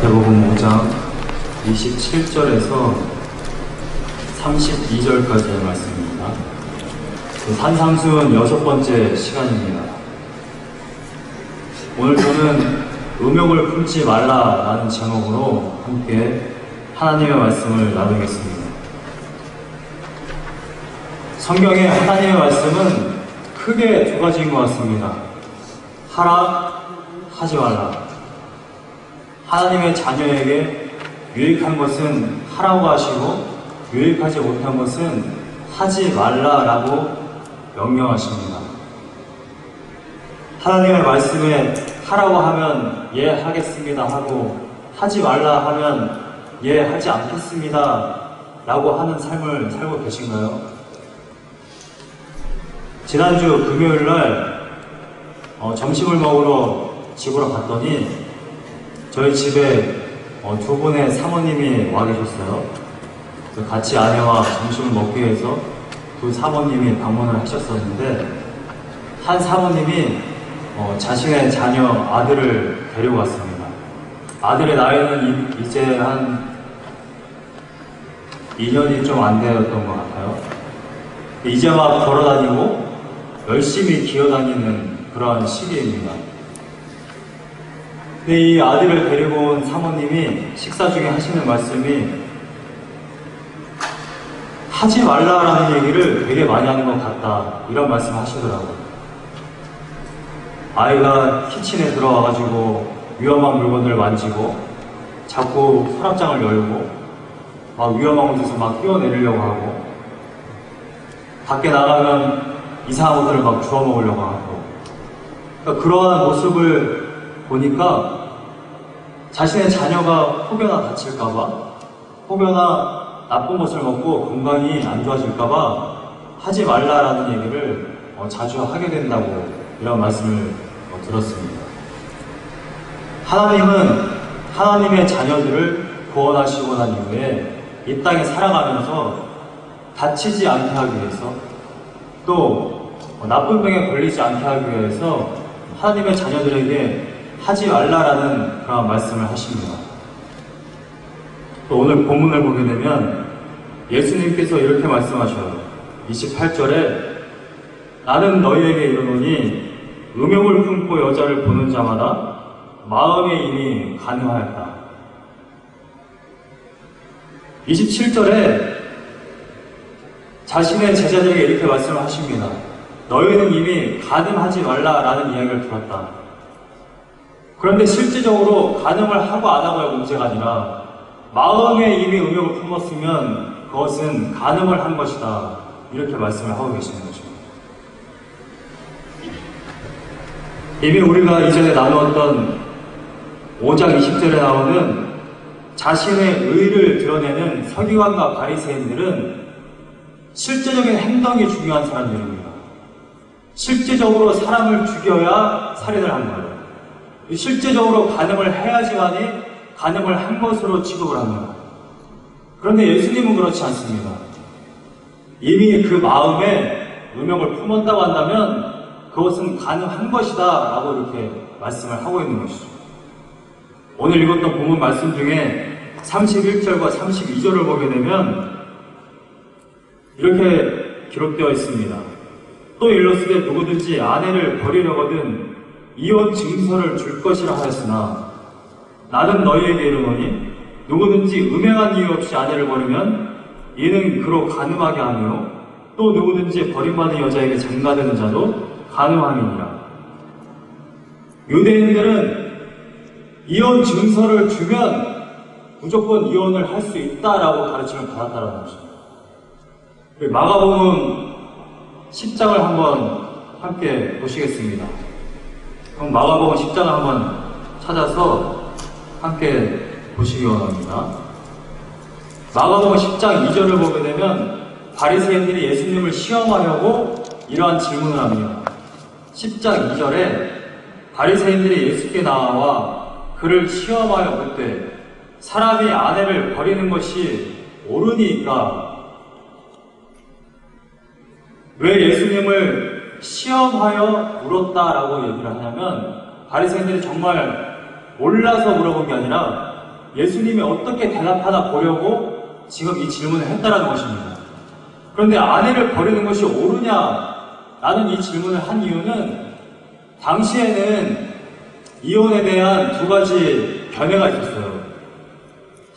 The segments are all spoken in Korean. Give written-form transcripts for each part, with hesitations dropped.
마태복음 5장 27절에서 32절까지의 말씀입니다. 산상수훈 6번째 시간입니다. 오늘 저는 음욕을 품지 말라라는 제목으로 함께 하나님의 말씀을 나누겠습니다. 성경의 하나님의 말씀은 크게 두 가지인 것 같습니다. 하라, 하지 말라. 하나님의 자녀에게 유익한 것은 하라고 하시고 유익하지 못한 것은 하지 말라라고 명령하십니다. 하나님의 말씀에 하라고 하면 예 하겠습니다 하고 하지 말라 하면 예 하지 않겠습니다 라고 하는 삶을 살고 계신가요? 지난주 금요일날 점심을 먹으러 집으로 갔더니 저희 집에 두 분의 사모님이 와 계셨어요. 같이 아내와 점심을 먹기 위해서 두 사모님이 방문을 하셨었는데 한 사모님이 자신의 자녀 아들을 데리고 왔습니다. 아들의 나이는 이제 한 2년이 좀 안 되었던 것 같아요. 이제 막 걸어다니고 열심히 기어다니는 그러한 시기입니다. 근데 이 아들을 데리고 온 사모님이 식사 중에 하시는 말씀이 하지 말라라는 얘기를 되게 많이 하는 것 같다 이런 말씀 하시더라고요. 아이가 키친에 들어와가지고 위험한 물건을 만지고 자꾸 서랍장을 열고 막 위험한 곳에서 막 뛰어내리려고 하고 밖에 나가면 이상한 것들을 막 주워 먹으려고 하고 그러니까 그러한 모습을 보니까 자신의 자녀가 혹여나 다칠까봐 혹여나 나쁜 것을 먹고 건강이 안 좋아질까봐 하지 말라라는 얘기를 자주 하게 된다고 이런 말씀을 들었습니다. 하나님은 하나님의 자녀들을 구원하시고 난 이후에 이 땅에 살아가면서 다치지 않게 하기 위해서 또 나쁜 병에 걸리지 않게 하기 위해서 하나님의 자녀들에게 하지 말라라는 그런 말씀을 하십니다. 또 오늘 본문을 보게 되면 예수님께서 이렇게 말씀하셔요. 28절에 나는 너희에게 이르노니 음욕을 품고 여자를 보는 자마다 마음에 이미 간음하였다. 27절에 자신의 제자들에게 이렇게 말씀을 하십니다. 너희는 이미 간음하지 말라라는 이야기를 들었다. 그런데 실제적으로 간음을 하고 안 하고의 문제가 아니라 마음에 이미 음욕을 품었으면 그것은 간음을 한 것이다. 이렇게 말씀을 하고 계시는 거죠. 이미 우리가 이전에 나누었던 5장 20절에 나오는 자신의 의를 드러내는 서기관과 바리새인들은 실제적인 행동이 중요한 사람들입니다. 실제적으로 사람을 죽여야 살인을 한 거예요. 실제적으로 간음을 해야지만이 간음을 한 것으로 취급을 합니다. 그런데 예수님은 그렇지 않습니다. 이미 그 마음에 음욕을 품었다고 한다면 그것은 간음한 것이다 라고 이렇게 말씀을 하고 있는 것이죠. 오늘 읽었던 본문 말씀 중에 31절과 32절을 보게 되면 이렇게 기록되어 있습니다. 또 일러스되 누구든지 아내를 버리려거든 이혼 증서를 줄 것이라 하였으나 나는 너희에게 이르노니 누구든지 음행한 이유 없이 아내를 버리면 이는 그로 간음하게 하며 또 누구든지 버림받은 여자에게 장가드는 자도 간음함이니라. 유대인들은 이혼 증서를 주면 무조건 이혼을 할 수 있다라고 가르침을 받았다는 것입니다. 마가복음 10장을 한번 함께 보시겠습니다. 그럼 마가복음 10장을 한번 찾아서 함께 보시기 원합니다. 마가복음 10장 2절을 보게 되면 바리새인들이 예수님을 시험하려고 이러한 질문을 합니다. 10장 2절에 바리새인들이 예수께 나와 그를 시험하여 묻되 사람이 아내를 버리는 것이 옳으니까 왜 예수님을 시험하여 물었다라고 얘기를 하냐면 바리새인들이 정말 몰라서 물어본 게 아니라 예수님이 어떻게 대답하나 보려고 지금 이 질문을 했다라는 것입니다. 그런데 아내를 버리는 것이 옳으냐? 라는 이 질문을 한 이유는 당시에는 이혼에 대한 두 가지 견해가 있었어요.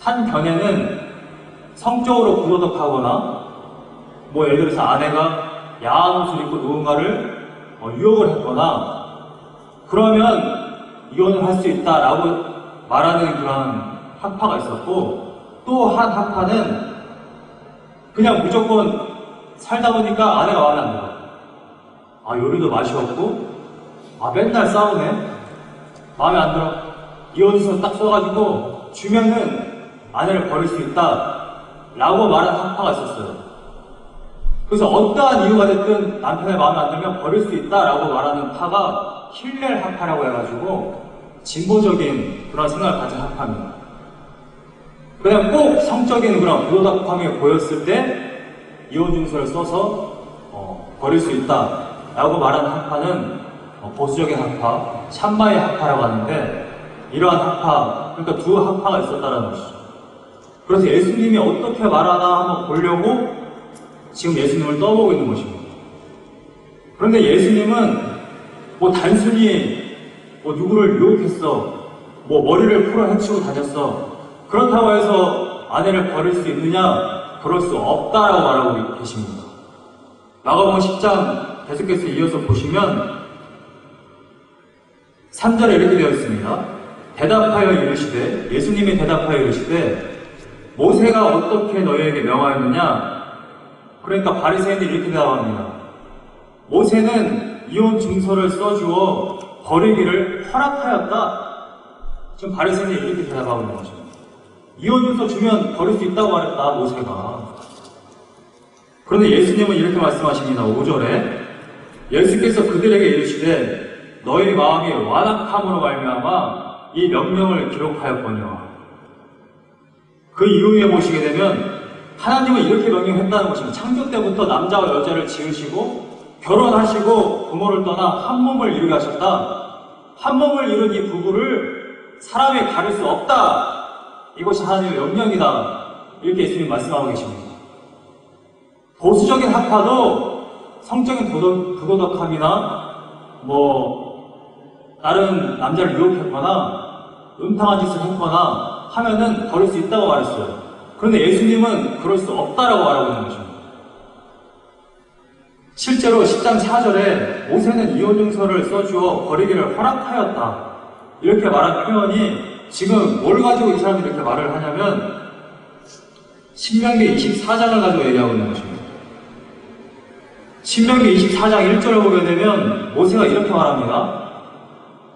한 견해는 성적으로 부도덕하거나 뭐 예를 들어서 아내가 야한 옷을 입고 누군가를 유혹을 했거나 그러면 이혼을 할 수 있다라고 말하는 그런 학파가 있었고, 또 한 학파는 그냥 무조건 살다 보니까 아내가 마음에 안 들어. 요리도 맛이 없고 맨날 싸우네. 마음에 안 들어. 이혼서 딱 써가지고 주면은 아내를 버릴 수 있다 라고 말하는 학파가 있었어요. 그래서 어떠한 이유가 됐든 남편의 마음에 안 들면 버릴 수 있다라고 말하는 파가 힐렐 학파라고 해가지고 진보적인 그런 생각을 가진 학파입니다. 그냥 꼭 성적인 그런 부도덕함이 보였을 때 이혼 증서를 써서 버릴 수 있다라고 말하는 학파는 보수적인 학파, 샴바이 학파라고 하는데, 이러한 학파, 그러니까 두 학파가 있었다는 것이죠. 그래서 예수님이 어떻게 말하나 한번 보려고 지금 예수님을 떠보고 있는 것입니다. 그런데 예수님은 단순히 누구를 유혹했어, 머리를 풀어 헤치고 다녔어, 그렇다고 해서 아내를 버릴 수 있느냐? 그럴 수 없다라고 말하고 계십니다. 마가복음 10장 계속해서 이어서 보시면 3절에 이렇게 되어 있습니다. 대답하여 이르시되, 예수님이 대답하여 이르시되, 모세가 어떻게 너희에게 명하였느냐? 그러니까 바리새인들이 이렇게 대답합니다. 모세는 이혼 증서를 써주어 버리기를 허락하였다. 지금 바리새인들이 이렇게 대답하고 있는 거죠. 이혼 증서 주면 버릴 수 있다고 말했다, 모세가. 그런데 예수님은 이렇게 말씀하십니다. 5절에 예수께서 그들에게 이르시되, 너희 마음이 완악함으로 말미암아 이 명령을 기록하였거니와. 그 이후에 보시게 되면 하나님은 이렇게 명령했다는 것입니다. 창조 때부터 남자와 여자를 지으시고 결혼하시고 부모를 떠나 한 몸을 이루게 하셨다. 한 몸을 이룬 이 부부를 사람이 가릴 수 없다. 이것이 하나님의 명령이다. 이렇게 예수님이 말씀하고 계십니다. 보수적인 학파도 성적인 부도덕함이나 다른 남자를 유혹했거나 음탕한 짓을 했거나 하면은 버릴 수 있다고 말했어요. 그런데 예수님은 그럴 수 없다라고 말하고 있는 것입니다. 실제로 10장 4절에 모세는 이혼 증서를 써주어 버리기를 허락하였다. 이렇게 말한 표현이 지금 뭘 가지고 이 사람이 이렇게 말을 하냐면 신명기 24장을 가지고 얘기하고 있는 것입니다. 신명기 24장 1절을 보게 되면 모세가 이렇게 말합니다.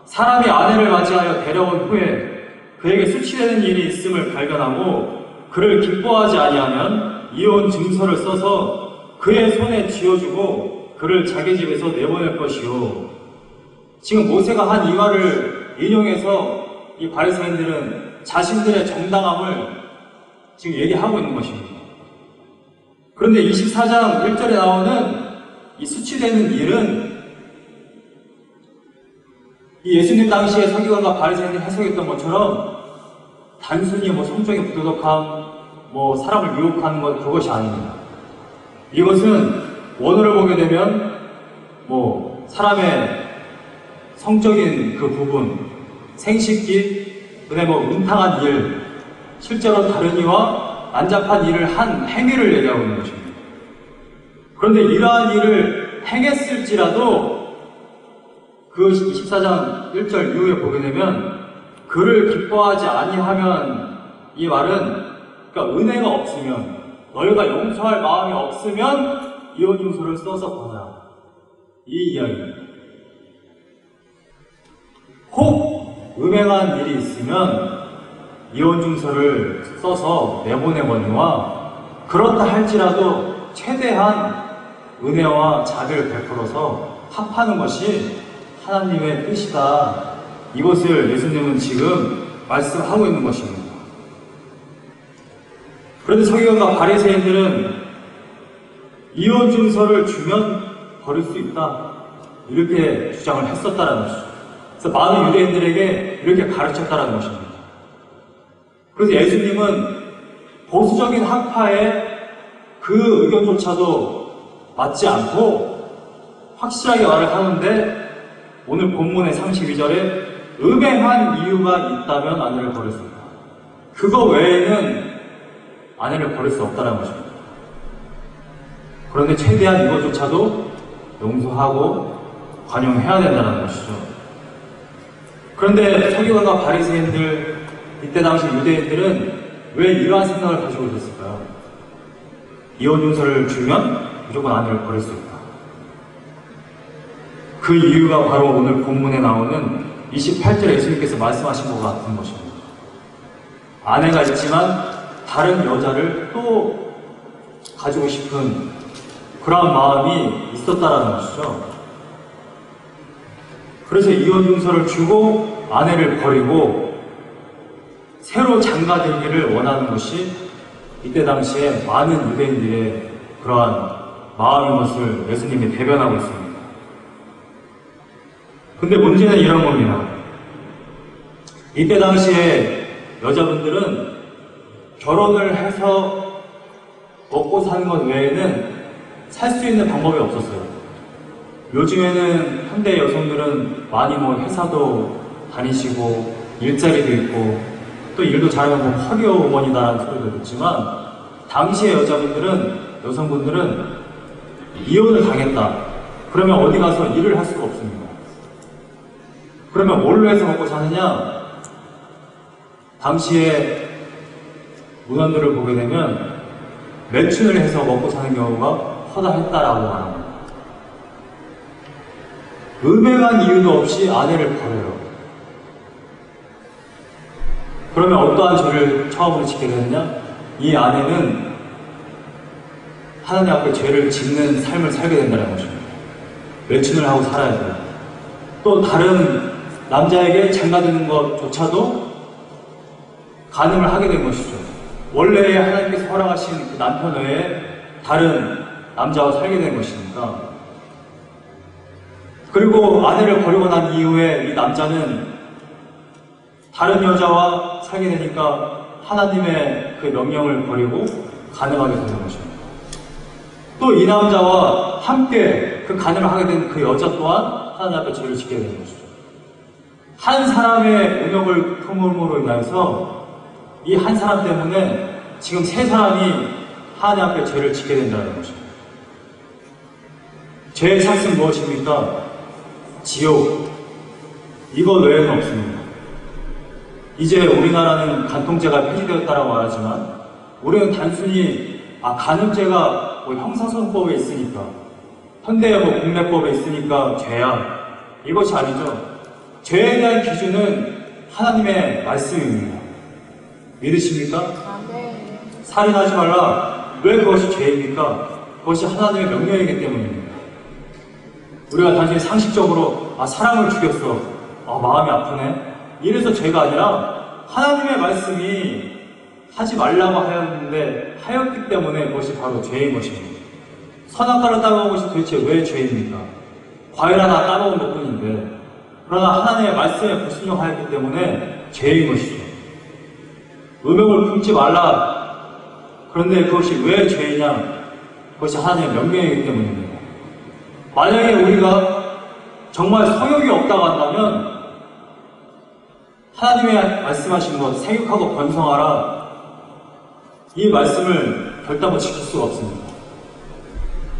사람이 아내를 맞이하여 데려온 후에 그에게 수치되는 일이 있음을 발견하고 그를 기뻐하지 아니하면 이혼 증서를 써서 그의 손에 쥐어주고 그를 자기 집에서 내보낼 것이요. 지금 모세가 한 이 말을 인용해서 이 바리새인들은 자신들의 정당함을 지금 얘기하고 있는 것입니다. 그런데 24장 1절에 나오는 이 수치되는 일은 이 예수님 당시에 서기관과 바리새인들이 해석했던 것처럼 단순히 성적인 부도덕함, 사람을 유혹하는 것, 그것이 아닙니다. 이것은 원어를 보게 되면 사람의 성적인 그 부분, 생식기, 그다음에 음탕한 일, 실제로 다른 이와 난잡한 일을 한 행위를 얘기하고 있는 것입니다. 그런데 이러한 일을 행했을지라도 그 24장 1절 이후에 보게 되면 그를 기뻐하지 아니하면, 이 말은 그러니까 은혜가 없으면, 너희가 용서할 마음이 없으면 이혼 증서를 써서 보내라, 이 이야기입니다. 혹 음행한 일이 있으면 이혼 증서를 써서 내보내거니와, 그렇다 할지라도 최대한 은혜와 자비를 베풀어서 합하는 것이 하나님의 뜻이다. 이것을 예수님은 지금 말씀하고 있는 것입니다. 그런데 서기관과 바리새인들은 이혼 증서를 주면 버릴 수 있다, 이렇게 주장을 했었다는 것이죠. 그래서 많은 유대인들에게 이렇게 가르쳤다는 것입니다. 그래서 예수님은 보수적인 학파의 그 의견조차도 맞지 않고 확실하게 말을 하는데 오늘 본문의 32절에 음행한 이유가 있다면 아내를 버릴 수 있다. 그거 외에는 아내를 버릴 수 없다는 것입니다. 그런데 최대한 이것조차도 용서하고 관용해야 된다는 것이죠. 그런데 서기관과 바리새인들, 이때 당시 유대인들은 왜 이러한 생각을 가지고 있었을까요? 이혼 용서를 주면 무조건 아내를 버릴 수 있다. 그 이유가 바로 오늘 본문에 나오는 28절에 예수님께서 말씀하신 것 같은 것입니다. 아내가 있지만 다른 여자를 또 가지고 싶은 그런 마음이 있었다라는 것이죠. 그래서 이혼 용서를 주고 아내를 버리고 새로 장가들기를 원하는 것이 이때 당시에 많은 유대인들의 그러한 마음인 것을 예수님이 대변하고 있습니다. 근데 문제는 이런 겁니다. 이때 당시에 여자분들은 결혼을 해서 먹고 사는 것 외에는 살 수 있는 방법이 없었어요. 요즘에는 현대 여성들은 많이 회사도 다니시고 일자리도 있고 또 일도 잘하면 커리어 우먼이다라는 소리도 듣지만 당시의 여성분들은 이혼을 당했다. 그러면 어디 가서 일을 할 수가 없습니다. 그러면 뭘로 해서 먹고 사느냐? 당시의 문헌들을 보게 되면 매춘을 해서 먹고 사는 경우가 허다했다라고 말합니다. 음행한 이유도 없이 아내를 버려요. 그러면 어떠한 죄를 처음으로 짓게 되느냐? 이 아내는 하나님 앞에 죄를 짓는 삶을 살게 된다는 것입니다. 매춘을 하고 살아야 돼요. 또 다른 남자에게 장가드는 것조차도 가늠을 하게 된 것이죠. 원래 하나님께서 허락하신 그 남편 외에 다른 남자와 살게 된 것이니까. 그리고 아내를 버리고 난 이후에 이 남자는 다른 여자와 살게 되니까 하나님의 그 명령을 버리고 가늠하게 되는 것입니다. 또 이 남자와 함께 그 가늠을 하게 된 그 여자 또한 하나님 앞에 죄를 짓게 되는 것이죠. 한 사람의 음욕을 품음으로 인해서 이 한 사람 때문에 지금 세 사람이 하나님 앞에 죄를 짓게 된다는 것입니다. 죄의 삭은 무엇입니까? 지옥. 이것 외에는 없습니다. 이제 우리나라는 간통죄가 폐지되었다라고 말하지만 우리는 단순히 간음죄가 형사소송법에 있으니까 현대의 국내법에 있으니까 죄야. 이것이 아니죠. 죄에 대한 기준은 하나님의 말씀입니다. 믿으십니까? 네. 살인하지 말라. 왜 그것이 죄입니까? 그것이 하나님의 명령이기 때문입니다. 우리가 단순히 상식적으로 사람을 죽였어. 마음이 아프네. 이래서 죄가 아니라 하나님의 말씀이 하지 말라고 하였기 때문에 그것이 바로 죄인 것입니다. 선악과를 따먹은 것이 도대체 왜 죄입니까? 과일 하나 따먹은 것뿐인데 그러나 하나님의 말씀에 불순종하였기 때문에 죄인 것이죠. 음욕을 품지 말라. 그런데 그것이 왜 죄이냐? 그것이 하나님의 명령이기 때문입니다. 만약에 우리가 정말 성욕이 없다고 한다면 하나님의 말씀하신 것, 생육하고 번성하라. 이 말씀을 결단코 지킬 수가 없습니다.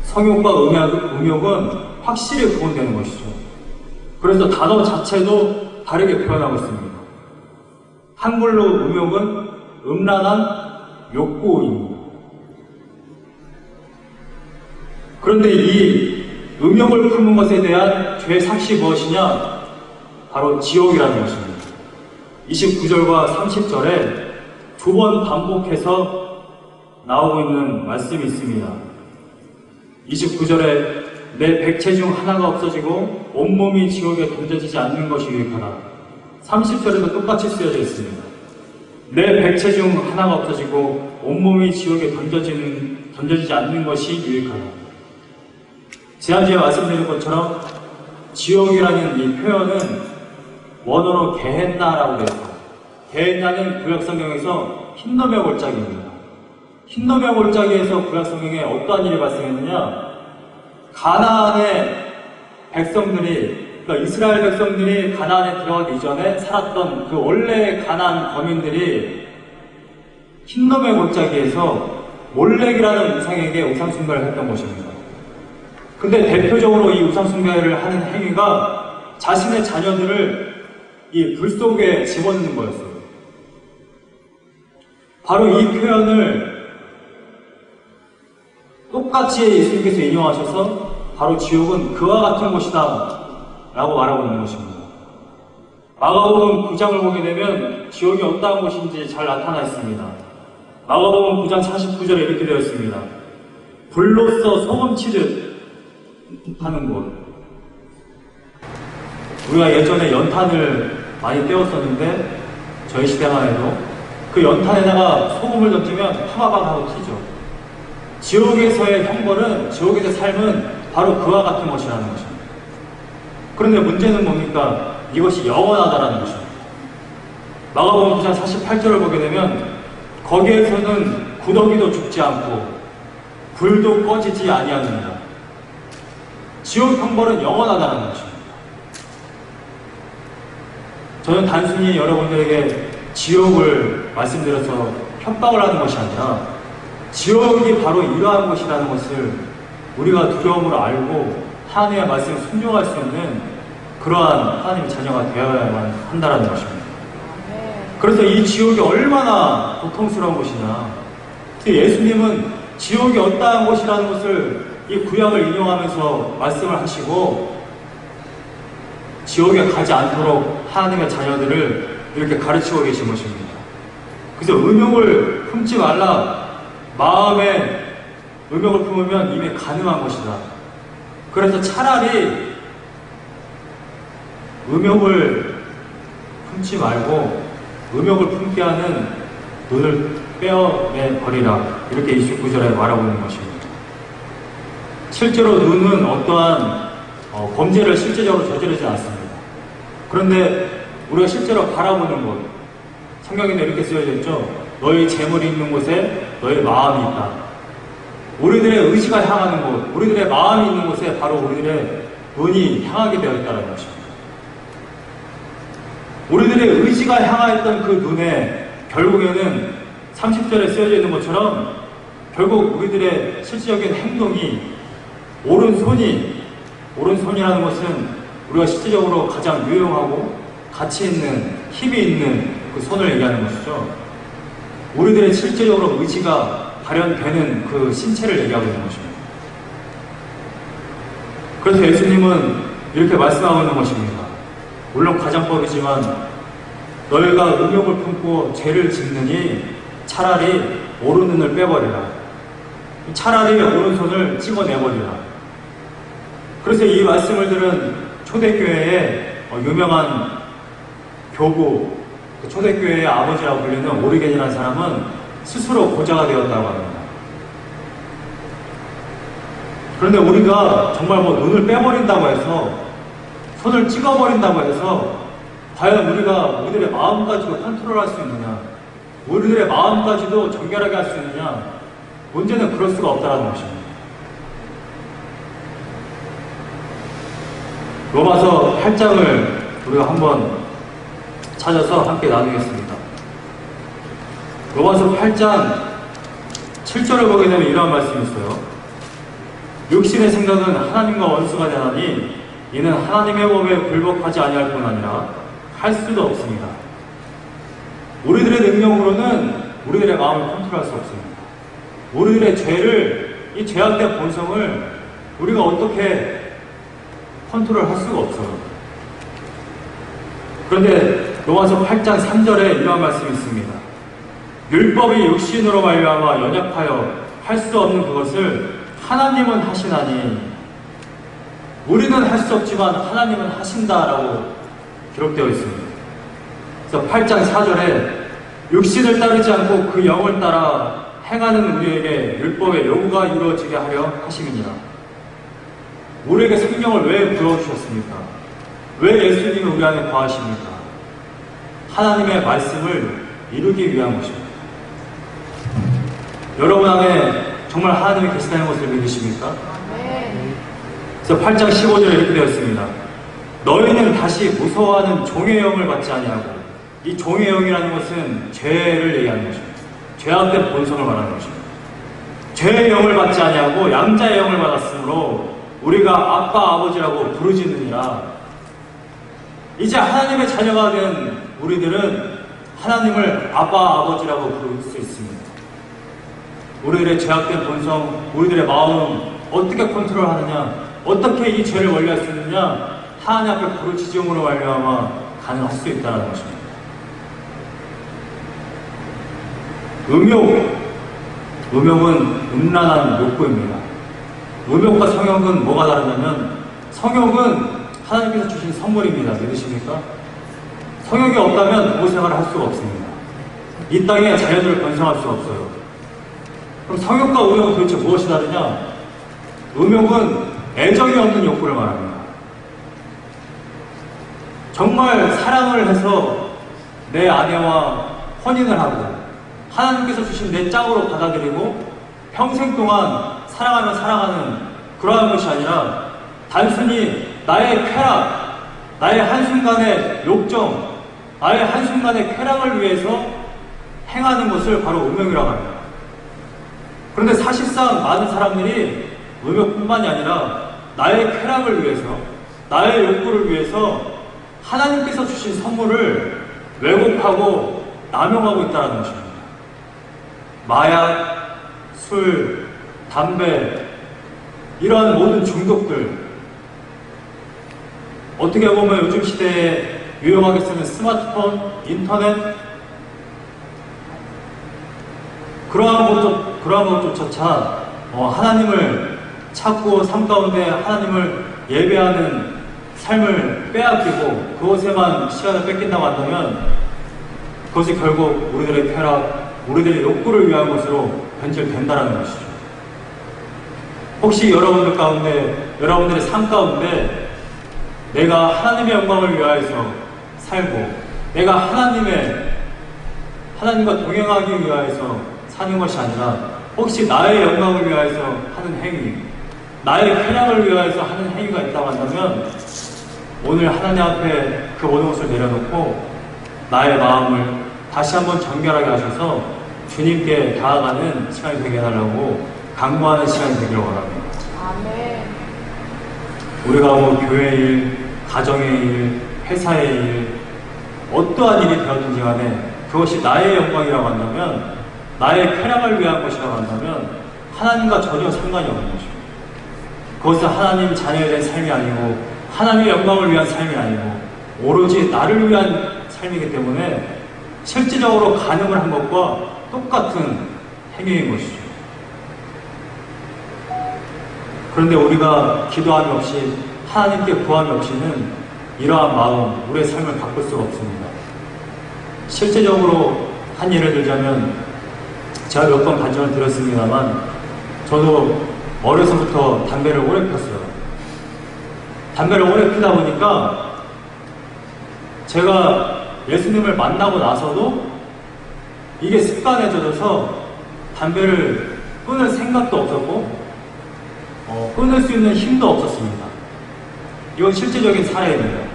성욕과 음욕은 확실히 구분되는 것이죠. 그래서 단어 자체도 다르게 표현하고 있습니다. 한글로 음욕은 음란한 욕구입니다. 그런데 이 음욕을 품은 것에 대한 죄 삭시 무엇이냐? 바로 지옥이라는 것입니다. 29절과 30절에 두 번 반복해서 나오고 있는 말씀이 있습니다. 29절에 내 백체 중 하나가 없어지고 온몸이 지옥에 던져지지 않는 것이 유익하다. 30절에도 똑같이 쓰여져 있습니다. 내 백체 중 하나가 없어지고 온몸이 지옥에 던져지지 않는 것이 유익하다. 지난주에 말씀드린 것처럼 지옥이라는 이 표현은 원어로 게헨나라고 해서 개냐는 구약성경에서 흰놈의 골짜기입니다. 흰놈의 골짜기에서 구약성경에 어떠한 일이 발생했느냐? 가나안의 백성들이, 그러니까 이스라엘 백성들이 가나안에 들어가기 이전에 살았던 그 원래 가나안 거민들이 흰놈의 골짜기에서 몰렉이라는 우상에게 우상숭배를 했던 것입니다. 근데 대표적으로 이 우상숭배를 하는 행위가 자신의 자녀들을 이 불 속에 집어넣는 거였어요. 바로 이 표현을 똑같이 예수님께서 인용하셔서 바로 지옥은 그와 같은 곳이다 라고 말하고 있는 것입니다. 마가복음 9장을 보게 되면 지옥이 어떠한 곳인지 잘 나타나 있습니다. 마가복음 9장 49절에 이렇게 되어 있습니다. 불로써 소금치듯 하는 곳. 우리가 예전에 연탄을 많이 떼었었는데 저희 시대만 해도 그 연탄에다가 소금을 던지면 파바박 하고 튀죠. 지옥에서의 형벌은, 지옥에서의 삶은 바로 그와 같은 것이라는 것입니다. 그런데 문제는 뭡니까? 이것이 영원하다라는 것입니다. 마가복음 9장 48절을 보게 되면 거기에서는 구더기도 죽지 않고 불도 꺼지지 아니하느니라. 지옥 형벌은 영원하다는 것입니다. 저는 단순히 여러분들에게 지옥을 말씀드려서 협박을 하는 것이 아니라 지옥이 바로 이러한 것이라는 것을 우리가 두려움으로 알고 하나님의 말씀을 순종할 수 있는 그러한 하나님의 자녀가 되어야만 한다는 것입니다. 그래서 이 지옥이 얼마나 고통스러운 것이냐. 예수님은 지옥이 어떠한 곳이라는 것을 이 구약을 인용하면서 말씀을 하시고 지옥에 가지 않도록 하나님의 자녀들을 이렇게 가르치고 계신 것입니다. 그래서 음욕을 품지 말라. 마음에 음욕을 품으면 이미 가늠한 것이다. 그래서 차라리 음욕을 품지 말고 음욕을 품게 하는 눈을 빼어내버리라. 이렇게 29절에 말하고 있는 것입니다. 실제로 눈은 어떠한 범죄를 실제적으로 저지르지 않습니다. 그런데 우리가 실제로 바라보는 것, 성경에도 이렇게 쓰여져 있죠. 너희 재물이 있는 곳에 너희 마음이 있다. 우리들의 의지가 향하는 곳, 우리들의 마음이 있는 곳에 바로 우리들의 눈이 향하게 되어 있다는 것입니다. 우리들의 의지가 향하였던 그 눈에 결국에는 30절에 쓰여져 있는 것처럼 결국 우리들의 실질적인 행동이 오른손이라는 것은 우리가 실질적으로 가장 유용하고 가치 있는, 힘이 있는 그 손을 얘기하는 것이죠. 우리들의 실질적으로 의지가 발현되는 그 신체를 얘기하고 있는 것입니다. 그래서 예수님은 이렇게 말씀하고 있는 것입니다. 물론 가정법이지만 너희가 음욕을 품고 죄를 짓느니 차라리 오른눈을 빼버리라. 차라리 오른손을 찍어내버리라. 그래서 이 말씀을 들은 초대교회의 유명한 교부, 초대교회의 아버지라고 불리는 오리겐이라는 사람은 스스로 고자가 되었다고 합니다. 그런데 우리가 정말 눈을 빼버린다고 해서, 손을 찍어버린다고 해서 과연 우리가 우리들의 마음까지도 컨트롤할 수 있느냐, 우리들의 마음까지도 정결하게 할 수 있느냐? 문제는 그럴 수가 없다는 것입니다. 로마서 8장을 우리가 한번 찾아서 함께 나누겠습니다. 로마서 8장 7절을 보게 되면 이러한 말씀이 있어요. 육신의 생각은 하나님과 원수가 되나니 이는 하나님의 법에 굴복하지 아니할 뿐 아니라 할 수도 없습니다. 우리들의 능력으로는 우리들의 마음을 컨트롤할 수 없습니다. 우리들의 죄를, 이 죄악된 본성을 우리가 어떻게 컨트롤할 수가 없어요. 그런데 로마서 8장 3절에 이러한 말씀이 있습니다. 율법이 육신으로 말미암아 연약하여 할 수 없는 그것을 하나님은 하시나니, 우리는 할 수 없지만 하나님은 하신다라고 기록되어 있습니다. 그래서 8장 4절에 육신을 따르지 않고 그 영을 따라 행하는 우리에게 율법의 요구가 이루어지게 하려 하심이니라. 우리에게 성령을 왜 부어주셨습니까? 왜 예수님이 우리 안에 거하십니까? 하나님의 말씀을 이루기 위한 것입니다. 여러분 안에 정말 하나님이 계시다는 것을 믿으십니까? 그래서 8장 15절에 이렇게 되어 있습니다. 너희는 다시 무서워하는 종의 영을 받지 아니하고, 이 종의 영이라는 것은 죄를 얘기하는 것입니다. 죄악된 본성을 말하는 것입니다. 죄의 영을 받지 아니하고 양자의 영을 받았으므로 우리가 아빠 아버지라고 부르짖느니라. 이제 하나님의 자녀가 된 우리들은 하나님을 아빠 아버지라고 부를 수 있습니다. 우리들의 죄악된 본성, 우리들의 마음 어떻게 컨트롤하느냐, 어떻게 이 죄를 원리할 수 있느냐, 하나님 앞에 부르짖음으로 말미암아 가능할 수 있다는 것입니다. 음욕은 음란한 욕구입니다. 음욕과 성욕은 뭐가 다르냐면, 성욕은 하나님께서 주신 선물입니다. 믿으십니까? 성욕이 없다면 보호생활을 할 수가 없습니다. 이 땅에 자녀들을 번성할 수 없어요. 그럼 성욕과 음욕은 도대체 무엇이 다르냐? 음욕은 애정이 없는 욕구를 말합니다. 정말 사랑을 해서 내 아내와 혼인을 하고 하나님께서 주신 내 짝으로 받아들이고 평생 동안 사랑하며 살아가는 그러한 것이 아니라 단순히 나의 쾌락, 나의 한순간의 욕정, 나의 한순간의 쾌락을 위해서 행하는 것을 바로 음욕이라고 합니다. 그런데 사실상 많은 사람들이 음욕뿐만이 아니라 나의 쾌락을 위해서, 나의 욕구를 위해서 하나님께서 주신 선물을 왜곡하고 남용하고 있다는 것입니다. 마약, 술, 담배, 이러한 모든 중독들, 어떻게 보면 요즘 시대에 유용하게 쓰는 스마트폰, 인터넷, 그러한 것조차 하나님을 찾고 삶 가운데 하나님을 예배하는 삶을 빼앗기고 그것에만 시간을 뺏긴다고 한다면 그것이 결국 우리들의 쾌락, 우리들의 욕구를 위한 것으로 변질된다는 것이죠. 혹시 여러분들 가운데, 여러분들의 삶 가운데 내가 하나님의 영광을 위하여서 살고 내가 하나님과 동행하기 위하여서 사는 것이 아니라 혹시 나의 영광을 위하여서 하는 행위, 나의 쾌락을 위하여서 하는 행위가 있다고 한다면 오늘 하나님 앞에 그 모든 것을 내려놓고 나의 마음을 다시 한번 정결하게 하셔서 주님께 다가가는 시간이 되게 해달라고 간구하는 시간이 되기를 원합니다. 아멘. 우리가 뭐 교회의 일, 가정의 일, 회사의 일, 어떠한 일이 되었든지 간에 그것이 나의 영광이라고 한다면, 나의 쾌락을 위한 것이라고 한다면 하나님과 전혀 상관이 없는 것입니다. 그것은 하나님 자녀에 대한 삶이 아니고 하나님의 영광을 위한 삶이 아니고 오로지 나를 위한 삶이기 때문에 실질적으로 간음을 한 것과 똑같은 행위인 것이죠. 그런데 우리가 기도함이 없이 하나님께 구함이 없이는 이러한 마음, 우리의 삶을 바꿀 수가 없습니다. 실제적으로 한 예를 들자면 제가 몇 번 간증을 드렸습니다만 저도 어려서부터 담배를 오래 폈어요. 담배를 오래 피다 보니까 제가 예수님을 만나고 나서도 이게 습관에 젖어서 담배를 끊을 생각도 없었고 끊을 수 있는 힘도 없었습니다. 이건 실제적인 사례입니다.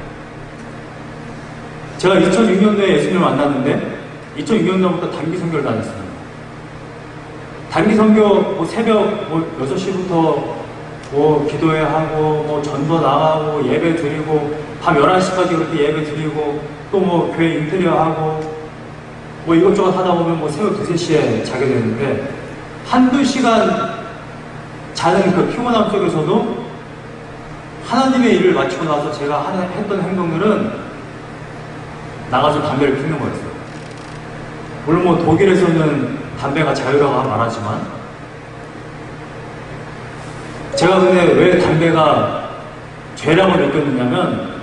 제가 2006년도에 예수님을 만났는데 2006년부터 단기 선교를 다녔습니다. 단기 선교 새벽 6시부터 기도회 하고 전도 나가고 예배 드리고 밤 11시까지 그렇게 예배 드리고 또 교회 인테리어 하고 이것저것 하다 보면 새벽 2, 3시에 자게 되는데 한두 시간 자는 그 피곤함 속에서도 하나님의 일을 마치고 나서 제가 했던 행동들은 나가서 담배를 피는 거였어요. 물론 독일에서는 담배가 자유라고 말하지만 제가 근데 왜 담배가 죄라고 느꼈느냐면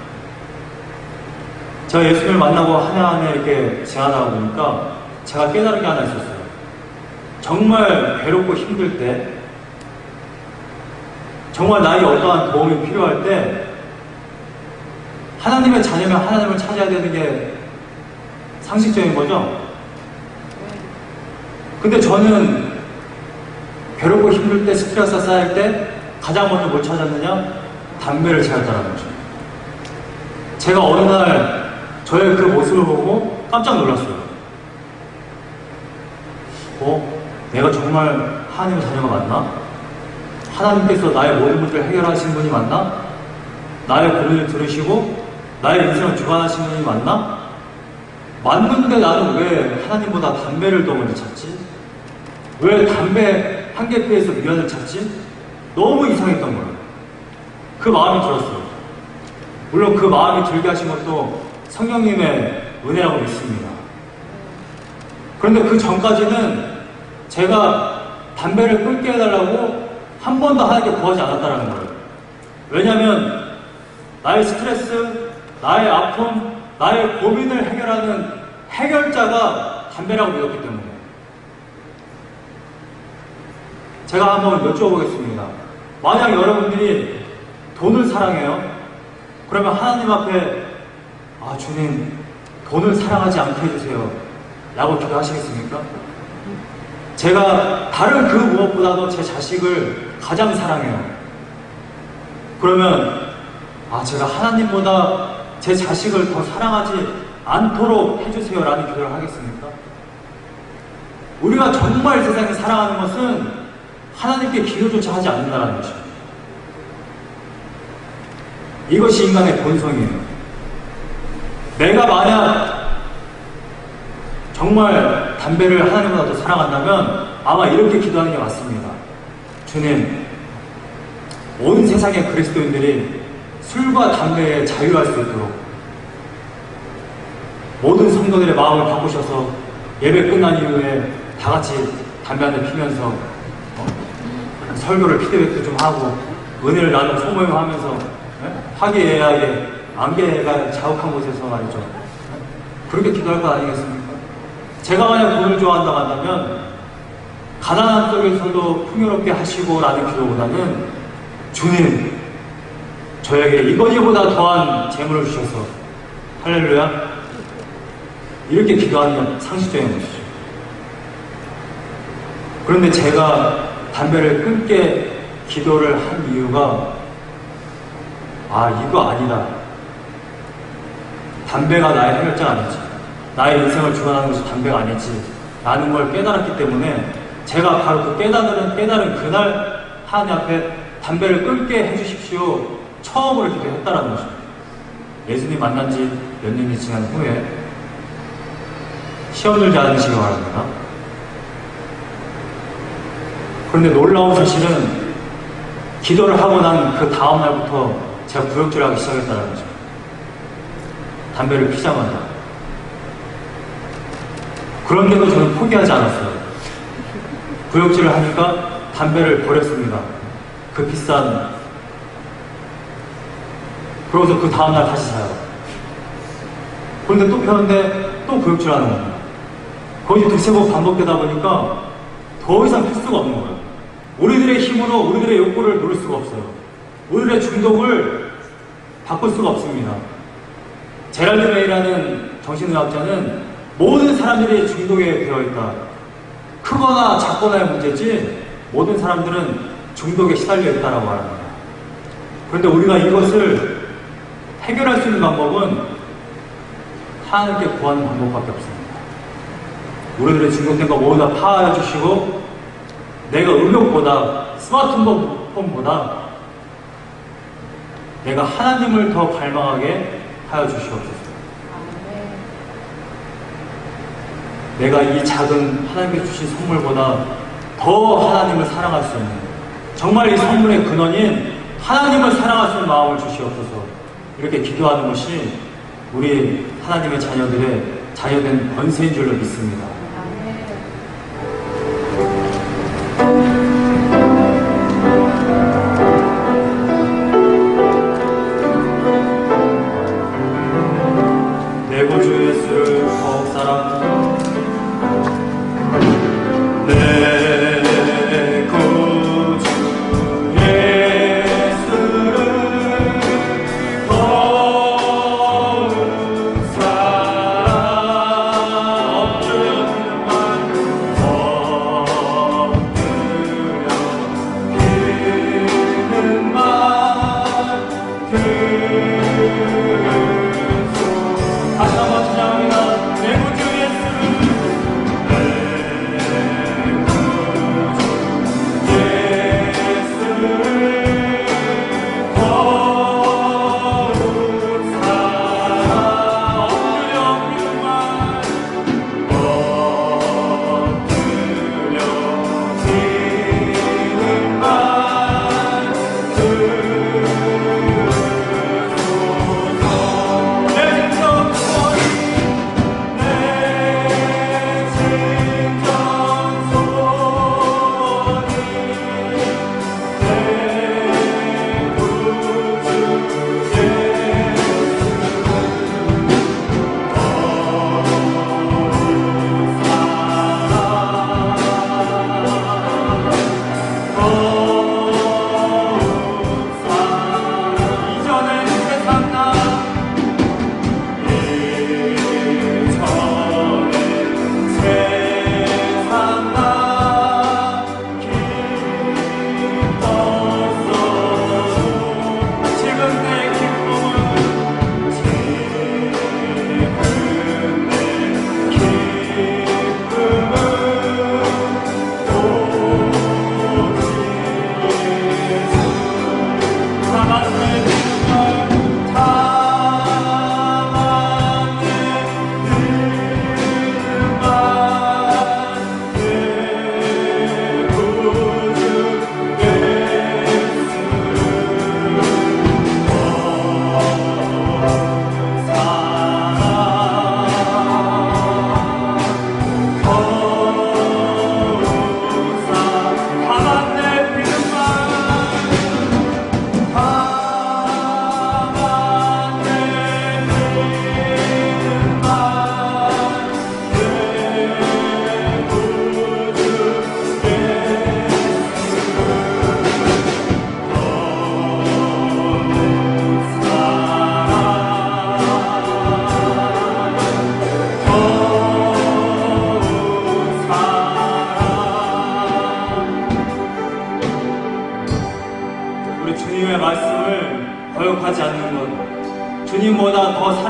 제가 예수님을 만나고 하나하나 이렇게 지나다 보니까 제가 깨달은 게 하나 있었어요. 정말 괴롭고 힘들 때, 정말 나에게 어떠한 도움이 필요할 때 하나님의 자녀면 하나님을 찾아야 되는 게 상식적인 거죠? 근데 저는 괴롭고 힘들 때, 스트레스가 쌓일 때 가장 먼저 뭘 찾았느냐? 담배를 찾았다는 거죠. 제가 어느 날 저의 그 모습을 보고 깜짝 놀랐어요. 내가 정말 하나님의 자녀가 맞나? 하나님께서 나의 모든 문제를 해결하신 분이 맞나? 나의 고민을 들으시고 나의 인생을 주관하신 분이 맞나? 맞는데 나는 왜 하나님보다 담배를 더 먼저 찾지? 왜 담배 한 개 피해서 위안을 찾지? 너무 이상했던 거예요. 그 마음이 들었어요. 물론 그 마음이 들게 하신 것도 성령님의 은혜라고 믿습니다. 그런데 그 전까지는 제가 담배를 끊게 해달라고 한 번도 하나님께 구하지 않았다는 거예요. 왜냐하면 나의 스트레스, 나의 아픔, 나의 고민을 해결하는 해결자가 담배라고 믿었기 때문에. 제가 한번 여쭤보겠습니다. 만약 여러분들이 돈을 사랑해요? 그러면 하나님 앞에 주님 돈을 사랑하지 않게 해주세요 라고 기도하시겠습니까? 제가 다른 그 무엇보다도 제 자식을 가장 사랑해요. 그러면 제가 하나님보다 제 자식을 더 사랑하지 않도록 해주세요 라는 기도를 하겠습니까? 우리가 정말 세상을 사랑하는 것은 하나님께 기도조차 하지 않는다는 것입니다. 이것이 인간의 본성이에요. 내가 만약 정말 담배를 하나님보다 더 사랑한다면 아마 이렇게 기도하는 게 맞습니다. 주님, 온 세상의 그리스도인들이 술과 담배에 자유할 수 있도록 모든 성도들의 마음을 바꾸셔서 예배 끝난 이후에 다 같이 담배 한 대 피면서 설교를 피드백도 좀 하고 은혜를 나누고 소모임을 하면서 화기애애하게 안개가 자욱한 곳에서 말이죠. 그렇게 기도할 것 아니겠습니까? 제가 만약 돈을 좋아한다고 한다면 가난한 속에서도 풍요롭게 하시고 라는 기도보다는 주님 저에게 이거보다 더한 재물을 주셔서 할렐루야 이렇게 기도하는 상식적인 것이죠. 그런데 제가 담배를 끊게 기도를 한 이유가 이거 아니다. 담배가 나의 해결자가 아니지. 나의 인생을 주관하는 것이 담배가 아니지. 라는 걸 깨달았기 때문에 제가 바로 그 깨달은 그날 하나님 앞에 담배를 끊게 해주십시오. 처음으로 기도했다라는 것입니다. 예수님 만난 지 몇 년이 지난 후에 시험 들지 않으시기 바랍니다. 그런데 놀라운 사실은 기도를 하고 난 그 다음날부터 제가 구역질을 하기 시작했다는 거죠. 담배를 피자마자. 그런데도 저는 포기하지 않았어요. 구역질을 하니까 담배를 버렸습니다. 그 비싼. 그러고서 그 다음날 다시 사요. 그런데 또 폈는데 또 구역질을 하는 겁니다. 거의 두세 번 반복되다 보니까 더 이상 필 수가 없는 거예요. 우리들의 힘으로 우리들의 욕구를 누를 수가 없어요. 우리들의 중독을 바꿀 수가 없습니다. 제랄드 메이라는 정신의학자는 모든 사람들이 중독에 되어있다. 크거나 작거나의 문제지 모든 사람들은 중독에 시달려 있다라고 말합니다. 그런데 우리가 이것을 해결할 수 있는 방법은 하나님께 구하는 방법밖에 없습니다. 우리들의 중독된 거 모두 다 파하여 주시고 내가 음욕보다 스마트폰보다 내가 하나님을 더 갈망하게 하여 주시옵소서. 내가 이 작은 하나님께 주신 선물보다 더 하나님을 사랑할 수 있는 정말 이 선물의 근원인 하나님을 사랑할 수 있는 마음을 주시옵소서. 이렇게 기도하는 것이 우리 하나님의 자녀들의 자녀된 권세인 줄로 믿습니다. 내 구주 예수를 더욱 사랑하며 내 구주 예수를 더욱 사랑하며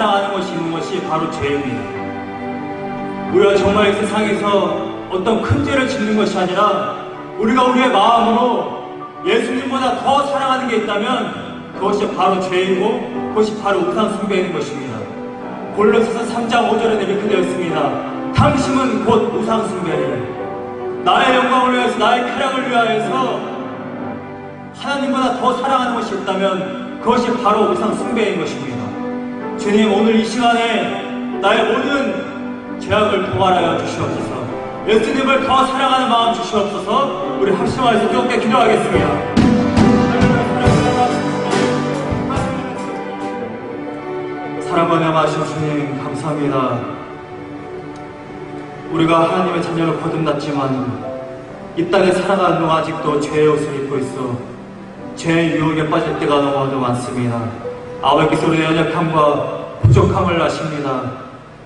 사랑하는 것이 있는 것이 바로 죄입니다. 우리가 정말 이 세상에서 어떤 큰 죄를 짓는 것이 아니라 우리가 우리의 마음으로 예수님보다 더 사랑하는 게 있다면 그것이 바로 죄이고 그것이 바로 우상 숭배인 것입니다. 골로새서 3장 5절에 이렇게 되어 있습니다. 당신은 곧 우상 숭배를 나의 영광을 위하여서 나의 쾌락을 위하여서 하나님보다 더 사랑하는 것이 있다면 그것이 바로 우상 숭배인 것입니다. 주님, 오늘 이 시간에 나의 모든 죄악을 도말하여 주시옵소서. 예수님을 더 사랑하는 마음 주시옵소서. 우리 합심하여서 뜨겁게 기도하겠습니다. 사랑과 영하신 주님, 감사합니다. 우리가 하나님의 자녀로 거듭났지만 이 땅에 살아가는 동안 아직도 죄의 옷을 입고 있어 죄의 유혹에 빠질 때가 너무나도 많습니다. 아버지께서 우리의 연약함과 부족함을 아십니다.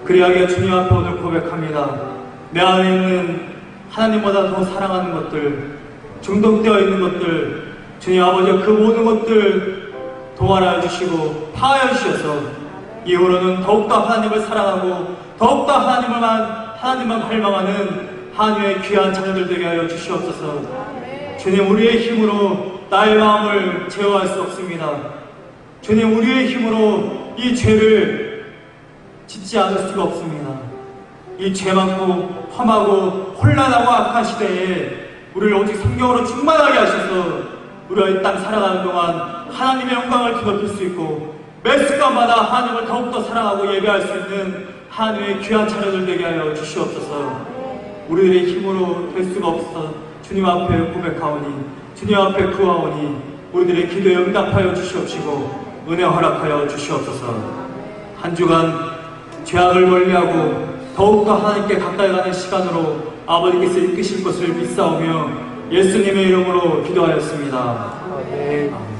그리하여 주님 앞에 오늘 고백합니다. 내 안에 있는 하나님보다 더 사랑하는 것들, 중독되어 있는 것들, 주님 아버지 그 모든 것들 도말하여 주시고 파하여 주셔서 이후로는 더욱더 하나님을 사랑하고 더욱더 하나님만 갈망하는 하나님의 귀한 자녀들 되게 하여 주시옵소서. 주님, 우리의 힘으로 나의 마음을 제어할 수 없습니다. 주님, 우리의 힘으로 이 죄를 짓지 않을 수가 없습니다. 이 죄 많고 험하고 혼란하고 악한 시대에 우리를 오직 성경으로 충만하게 하셔서 우리가 이 땅 살아가는 동안 하나님의 영광을 드높일 수 있고 매 순간마다 하나님을 더욱더 사랑하고 예배할 수 있는 하나님의 귀한 자녀들 되게 하여 주시옵소서. 우리들의 힘으로 될 수가 없어 주님 앞에 고백하오니 주님 앞에 구하오니 우리들의 기도에 응답하여 주시옵시고 은혜 허락하여 주시옵소서. 한 주간 죄악을 멀리하고 더욱더 하나님께 가까이 가는 시간으로 아버지께서 이끄실 것을 믿사오며 예수님의 이름으로 기도하였습니다. 아멘.